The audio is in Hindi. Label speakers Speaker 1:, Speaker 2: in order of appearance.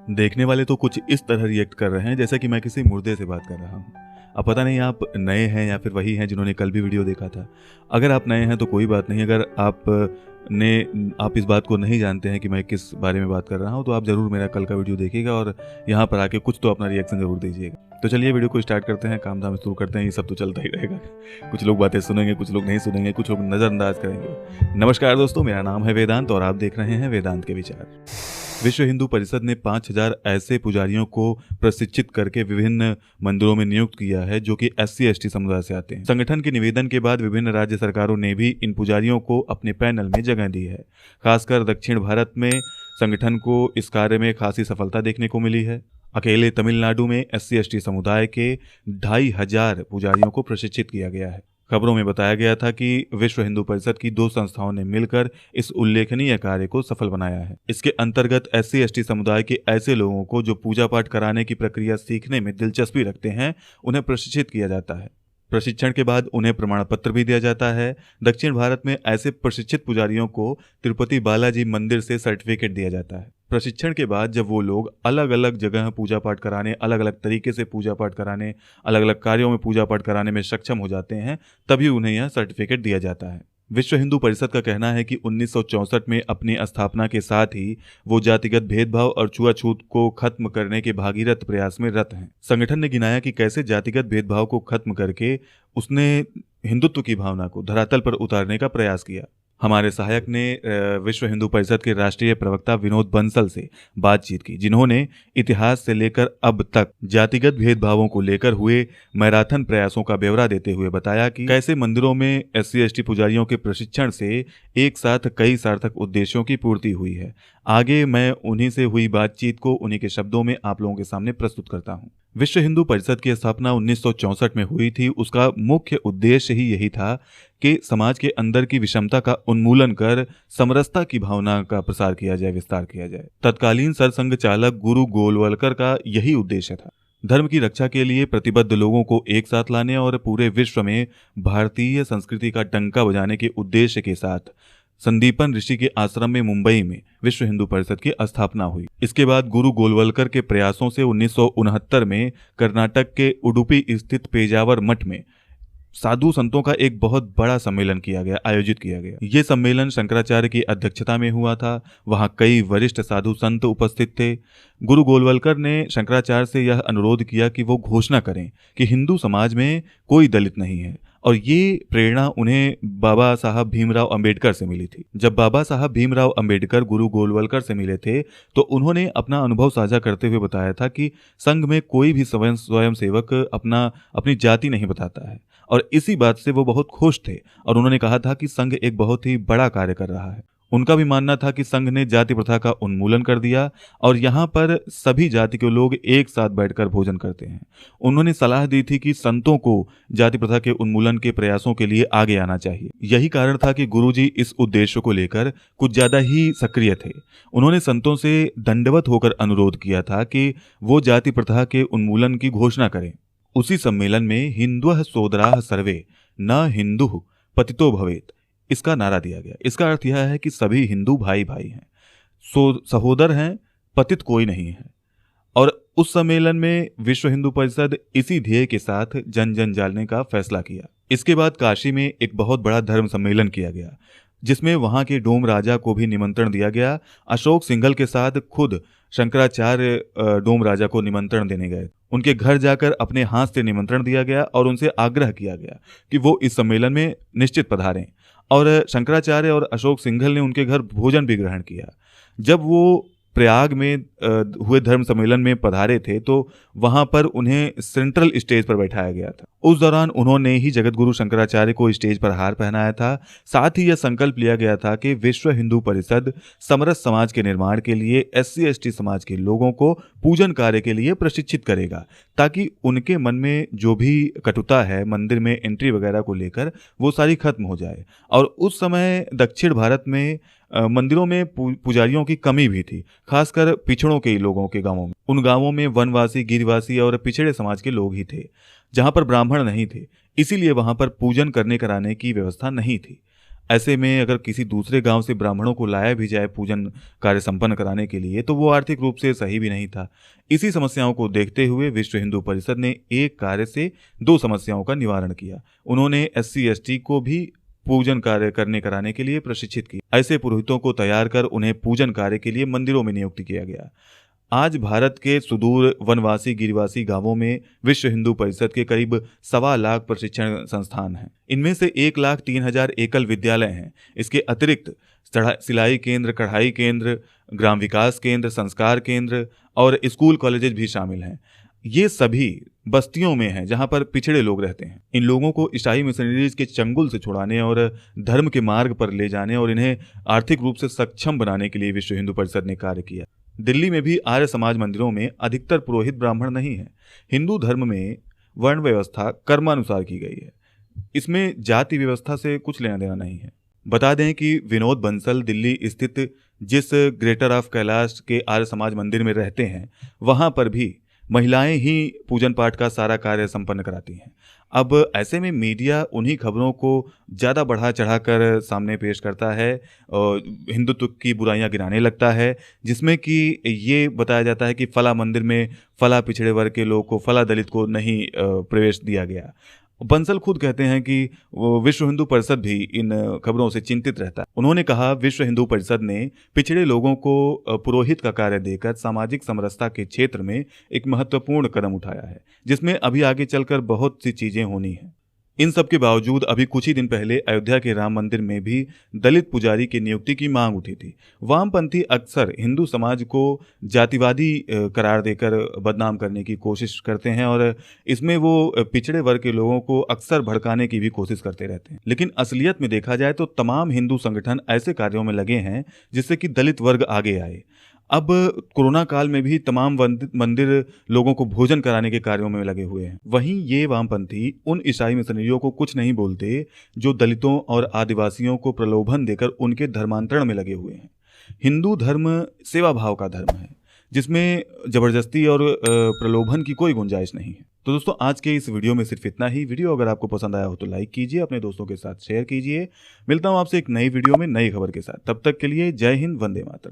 Speaker 1: देखने वाले तो कुछ इस तरह रिएक्ट कर रहे हैं जैसे कि मैं किसी मुर्दे से बात कर रहा हूँ। अब पता नहीं आप नए हैं या फिर वही हैं जिन्होंने कल भी वीडियो देखा था। अगर आप नए हैं तो कोई बात नहीं, अगर आप इस बात को नहीं जानते हैं कि मैं किस बारे में बात कर रहा हूँ तो आप ज़रूर मेरा कल का वीडियो देखिएगा और यहाँ पर आके कुछ तो अपना रिएक्शन ज़रूर दीजिएगा। तो चलिए वीडियो को स्टार्ट करते हैं, काम धाम शुरू करते हैं। ये सब तो चलता ही रहेगा। कुछ लोग बातें सुनेंगे, कुछ लोग नहीं सुनेंगे, कुछ लोग नज़रअंदाज करेंगे। नमस्कार दोस्तों, मेरा नाम है वेदांत और आप देख रहे हैं वेदांत के विचार। विश्व हिंदू परिषद ने 5000 ऐसे पुजारियों को प्रशिक्षित करके विभिन्न मंदिरों में नियुक्त किया है जो कि SC/ST समुदाय से आते हैं। संगठन के निवेदन के बाद विभिन्न राज्य सरकारों ने भी इन पुजारियों को अपने पैनल में जगह दी है। खासकर दक्षिण भारत में संगठन को इस कार्य में खासी सफलता देखने को मिली है। अकेले तमिलनाडु में SC/ST समुदाय के 2500 पुजारियों को प्रशिक्षित किया गया है। खबरों में बताया गया था कि विश्व हिंदू परिषद की 2 संस्थाओं ने मिलकर इस उल्लेखनीय कार्य को सफल बनाया है। इसके अंतर्गत SC/ST समुदाय के ऐसे लोगों को जो पूजा पाठ कराने की प्रक्रिया सीखने में दिलचस्पी रखते हैं, उन्हें प्रशिक्षित किया जाता है। प्रशिक्षण के बाद उन्हें प्रमाण पत्र भी दिया जाता है। दक्षिण भारत में ऐसे प्रशिक्षित पुजारियों को तिरुपति बालाजी मंदिर से सर्टिफिकेट दिया जाता है। प्रशिक्षण के बाद जब वो लोग अलग अलग जगह पूजा पाठ कराने, अलग अलग तरीके से पूजा पाठ कराने, अलग अलग कार्यों में पूजा पाठ कराने में सक्षम हो जाते हैं, तभी उन्हें यह सर्टिफिकेट दिया जाता है। विश्व हिंदू परिषद का कहना है कि 1964 में अपनी स्थापना के साथ ही वो जातिगत भेदभाव और छुआछूत को खत्म करने के भागीरथ प्रयास में रत हैं। संगठन ने गिनाया कि कैसे जातिगत भेदभाव को खत्म करके उसने हिंदुत्व की भावना को धरातल पर उतारने का प्रयास किया। हमारे सहायक ने विश्व हिंदू परिषद के राष्ट्रीय प्रवक्ता विनोद बंसल से बातचीत की, जिन्होंने इतिहास से लेकर अब तक जातिगत भेदभावों को लेकर हुए मैराथन प्रयासों का ब्यौरा देते हुए बताया कि कैसे मंदिरों में SC/ST पुजारियों के प्रशिक्षण से एक साथ कई सार्थक उद्देश्यों की पूर्ति हुई है। आगे मैं उन्हीं से हुई बातचीत को उन्हीं के शब्दों में आप लोगों के सामने प्रस्तुत करता हूँ। विश्व हिंदू परिषद की स्थापना 1964 में हुई थी। उसका मुख्य उद्देश्य ही यही था कि समाज के अंदर की विषमता का उन्मूलन कर समरसता की भावना का प्रसार किया जाए, विस्तार किया जाए। तत्कालीन सरसंघ चालक गुरु गोलवलकर का यही उद्देश्य था, धर्म की रक्षा के लिए प्रतिबद्ध लोगों को एक साथ लाने और पूरे विश्व में भारतीय संस्कृति का डंका बजाने के उद्देश्य के साथ संदीपन ऋषि के आश्रम में मुंबई में विश्व हिंदू परिषद की स्थापना हुई। इसके बाद गुरु गोलवलकर के प्रयासों से 1969 में कर्नाटक के उडुपी स्थित पेजावर मठ में साधु संतों का एक बहुत बड़ा सम्मेलन आयोजित किया गया। ये सम्मेलन शंकराचार्य की अध्यक्षता में हुआ था। वहां कई वरिष्ठ साधु संत उपस्थित थे। गुरु गोलवलकर ने शंकराचार्य से यह अनुरोध किया कि वो घोषणा करें कि हिंदू समाज में कोई दलित नहीं है, और ये प्रेरणा उन्हें बाबा साहब भीमराव अंबेडकर से मिली थी। जब बाबा साहब भीमराव अंबेडकर गुरु गोलवलकर से मिले थे तो उन्होंने अपना अनुभव साझा करते हुए बताया था कि संघ में कोई भी स्वयं सेवक अपनी जाति नहीं बताता है, और इसी बात से वो बहुत खुश थे और उन्होंने कहा था कि संघ एक बहुत ही बड़ा कार्य कर रहा है। उनका भी मानना था कि संघ ने जाति प्रथा का उन्मूलन कर दिया और यहाँ पर सभी जाति के लोग एक साथ बैठकर भोजन करते हैं। उन्होंने सलाह दी थी कि संतों को जाति प्रथा के उन्मूलन के प्रयासों के लिए आगे आना चाहिए। यही कारण था कि गुरुजी इस उद्देश्य को लेकर कुछ ज्यादा ही सक्रिय थे। उन्होंने संतों से दंडवत होकर अनुरोध किया था कि वो जाति प्रथा के उन्मूलन की घोषणा करें। उसी सम्मेलन में हिंदुः सोदराः सर्वे न हिंदुः पतितो भवेत् इसका नारा दिया गया। इसका अर्थ यह है कि सभी हिंदू भाई भाई हैं, सहोदर हैं, पतित कोई नहीं है। और उस सम्मेलन में विश्व हिंदू परिषद इसी ध्येय के साथ जन जन जालने का फैसला किया। इसके बाद काशी में एक बहुत बड़ा धर्म सम्मेलन किया गया, जिसमें वहां के डोम राजा को भी निमंत्रण दिया गया। अशोक सिंघल के साथ खुद शंकराचार्य डोम राजा को निमंत्रण देने गए। उनके घर जाकर अपने हाथ से निमंत्रण दिया गया और उनसे आग्रह किया गया कि वो इस सम्मेलन में निश्चित पधारें, और शंकराचार्य और अशोक सिंघल ने उनके घर भोजन भी ग्रहण किया। जब वो प्रयाग में हुए धर्म सम्मेलन में पधारे थे तो वहां पर उन्हें सेंट्रल स्टेज पर बैठाया गया था। उस दौरान उन्होंने ही जगत गुरु शंकराचार्य को स्टेज पर हार पहनाया था। साथ ही यह संकल्प लिया गया था कि विश्व हिंदू परिषद समरस समाज के निर्माण के लिए SC/ST समाज के लोगों को पूजन कार्य के लिए प्रशिक्षित करेगा, ताकि उनके मन में जो भी कटुता है मंदिर में एंट्री वगैरह को लेकर वो सारी खत्म हो जाए। और उस समय दक्षिण भारत में मंदिरों में पुजारियों की कमी भी थी, खासकर पिछड़ों के लोगों के गांवों में। उन गांवों में वनवासी, गिरिवासी और पिछड़े समाज के लोग ही थे, जहां पर ब्राह्मण नहीं थे। इसीलिए वहां पर पूजन करने कराने की व्यवस्था नहीं थी। ऐसे में अगर किसी दूसरे गांव से ब्राह्मणों को लाया भी जाए पूजन कार्य संपन्न कराने के लिए तो वो आर्थिक रूप से सही भी नहीं था। इसी समस्याओं को देखते हुए विश्व हिंदू परिषद ने एक कार्य से दो समस्याओं का निवारण किया। उन्होंने SC/ST को भी पूजन कार्य कराने के लिए प्रशिक्षित किया। ऐसे पुरोहितों को तैयार कर उन्हें पूजन कार्य के लिए मंदिरों में नियुक्त किया गया। आज भारत के सुदूर वनवासी गिरिवासी गांवों में विश्व हिंदू परिषद के करीब 1.25 लाख प्रशिक्षण संस्थान हैं। इनमें से 1,03,000 एकल विद्यालय हैं। इसके अतिरिक्त सिलाई केंद्र, कढ़ाई केंद्र, ग्राम विकास केंद्र, संस्कार केंद्र और स्कूल कॉलेजेस भी शामिल हैं। ये सभी बस्तियों में हैं जहां पर पिछड़े लोग रहते हैं। इन लोगों को ईसाई मिशनरीज के चंगुल से छुड़ाने और धर्म के मार्ग पर ले जाने और इन्हें आर्थिक रूप से सक्षम बनाने के लिए विश्व हिंदू परिषद ने कार्य किया। दिल्ली में भी आर्य समाज मंदिरों में अधिकतर पुरोहित ब्राह्मण नहीं हैं। हिंदू धर्म में वर्ण व्यवस्था कर्मानुसार की गई है। इसमें जाति व्यवस्था से कुछ लेना देना नहीं है। बता दें कि विनोद बंसल दिल्ली स्थित जिस ग्रेटर ऑफ कैलाश के आर्य समाज मंदिर में रहते हैं वहां पर भी महिलाएं ही पूजन पाठ का सारा कार्य संपन्न कराती हैं। अब ऐसे में मीडिया उन्हीं खबरों को ज़्यादा बढ़ा चढ़ाकर सामने पेश करता है और हिंदुत्व की बुराइयां गिनाने लगता है, जिसमें कि ये बताया जाता है कि फला मंदिर में फला पिछड़े वर्ग के लोग को, फला दलित को नहीं प्रवेश दिया गया। बंसल खुद कहते हैं कि विश्व हिंदू परिषद भी इन खबरों से चिंतित रहता है। उन्होंने कहा, विश्व हिंदू परिषद ने पिछड़े लोगों को पुरोहित का कार्य देकर सामाजिक समरसता के क्षेत्र में एक महत्वपूर्ण कदम उठाया है, जिसमें अभी आगे चलकर बहुत सी चीजें होनी हैं। इन सब के बावजूद अभी कुछ ही दिन पहले अयोध्या के राम मंदिर में भी दलित पुजारी की नियुक्ति की मांग उठी थी। वामपंथी अक्सर हिंदू समाज को जातिवादी करार देकर बदनाम करने की कोशिश करते हैं और इसमें वो पिछड़े वर्ग के लोगों को अक्सर भड़काने की भी कोशिश करते रहते हैं। लेकिन असलियत में देखा जाए तो तमाम हिंदू संगठन ऐसे कार्यों में लगे हैं जिससे कि दलित वर्ग आगे आए। अब कोरोना काल में भी तमाम मंदिर लोगों को भोजन कराने के कार्यों में लगे हुए हैं। वहीं ये वामपंथी उन ईसाई मिशनरियों को कुछ नहीं बोलते जो दलितों और आदिवासियों को प्रलोभन देकर उनके धर्मांतरण में लगे हुए हैं। हिंदू धर्म सेवा भाव का धर्म है जिसमें जबरदस्ती और प्रलोभन की कोई गुंजाइश नहीं है। तो दोस्तों, आज के इस वीडियो में सिर्फ इतना ही। वीडियो अगर आपको पसंद आया हो तो लाइक कीजिए, अपने दोस्तों के साथ शेयर कीजिए। मिलता हूं आपसे एक नई वीडियो में नई खबर के साथ। तब तक के लिए जय हिंद, वंदे मातरम।